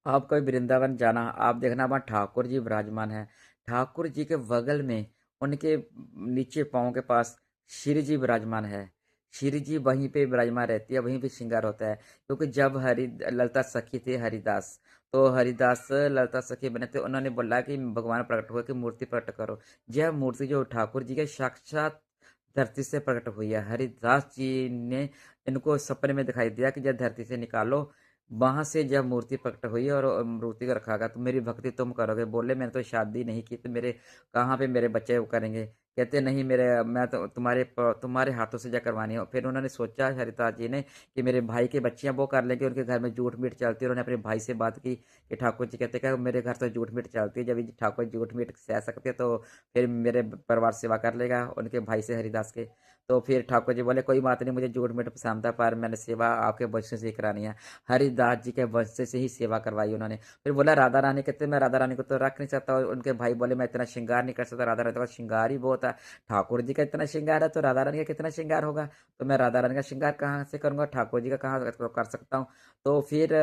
आप कभी वृंदावन जाना, आप देखना वहाँ ठाकुर जी विराजमान है। ठाकुर जी के बगल में उनके नीचे पाँव के पास श्री जी विराजमान है। श्री जी वहीं पे विराजमान रहती है, वहीं पे श्रृंगार होता है। क्योंकि जब हरि ललिता सखी थे हरिदास, तो हरिदास ललिता सखी बने थे, उन्होंने बोला कि भगवान प्रकट हुए कि मूर्ति प्रकट करो। यह मूर्ति जो ठाकुर जी के साक्षात धरती से प्रकट हुई है। हरिदास जी ने इनको सपने में दिखाई दिया कि जब धरती से निकालो, वहां से जब मूर्ति प्रकट हुई और मूर्ति को रखा गया, तो मेरी भक्ति तुम करोगे। बोले मैंने तो शादी नहीं की, तो मेरे कहाँ पे मेरे बच्चे वो करेंगे। कहते नहीं, मेरे मैं तो तुम्हारे हाथों से जा करवानी हो। फिर उन्होंने सोचा हरिदास जी ने कि मेरे भाई की बच्चियां वो कर लेंगे, उनके घर में जूठ मीठ चलती है। उन्होंने अपने भाई से बात की कि ठाकुर जी कहते क्या मेरे घर तो जूठ मीठ चलती है, जब ये ठाकुर जूठ मीठ सह सकते तो फिर मेरे परिवार सेवा कर लेगा, उनके भाई से हरिदास के। तो फिर ठाकुर जी बोले कोई बात नहीं, मुझे जूठ मीठ पसंद था, पर मैंने सेवा आपके वंश से ही करानी है। हरिदास जी के वंश से ही सेवा करवाई उन्होंने। फिर बोला राधा रानी, कहते मैं राधा रानी को तो रख नहीं सकता। और उनके भाई बोले मैं इतना श्रृंगार नहीं कर सकता, राधा रानी का श्रृंगार ही बहुत है। ठाकुर जी का इतना श्रृंगार है तो राधा रानी का कितना श्रृंगार होगा। तो मैं राधा रानी का श्रृंगार कहाँ से करूंगा, ठाकुर जी का कहाँ कर सकता हूँ। तो फिर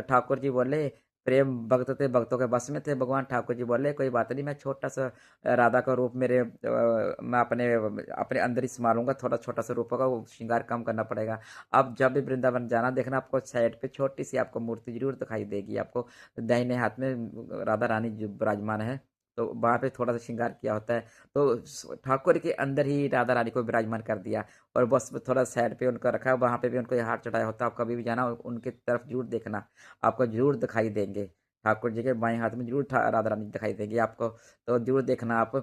ठाकुर जी बोले, प्रेम भक्त थे, भक्तों के बस में थे भगवान। ठाकुर जी बोले कोई बात नहीं, मैं छोटा सा राधा का रूप मैं अपने अपने अंदर ही संभालूंगा। थोड़ा छोटा सा रूप होगा, वो श्रृंगार कम करना पड़ेगा। आप जब भी वृंदावन जाना, देखना आपको साइड पे छोटी सी आपको मूर्ति जरूर दिखाई देगी। आपको दाहिने हाथ में राधा रानी जो विराजमान है, तो वहां पे थोड़ा सा श्रृंगार किया होता है। तो ठाकुर के अंदर ही राधा रानी को विराजमान कर दिया। और बस में थोड़ा साइड पे उनका रखा है, वहां पे भी उनको हाथ चढ़ाया होता है। आप कभी भी जाना उनके तरफ जरूर देखना, आपको जरूर दिखाई देंगे। ठाकुर जी के बाएं हाथ में जरूर राधा रानी दिखाई देगी आपको। तो जरूर देखना आप।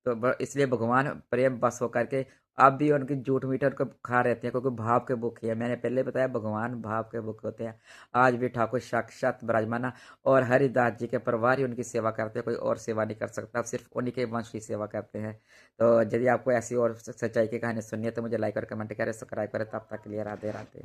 तो इसलिए भगवान प्रेम बस होकर के आप भी उनकी जूठ मीठा उनको खा रहते हैं, क्योंकि भाव के भूखे हैं। मैंने पहले बताया भगवान भाव के भूखे होते हैं। आज भी ठाकुर साक्षात विराजमान, और हरिदास जी के परिवार ही उनकी सेवा करते हैं, कोई और सेवा नहीं कर सकता, सिर्फ उन्हीं के वंश की सेवा करते हैं। तो यदि आपको ऐसी और सच्चाई की कहानी सुननी है तो मुझे लाइक और कमेंट करें, सब्सक्राइब करें। तब तक के लिए राधे राधे।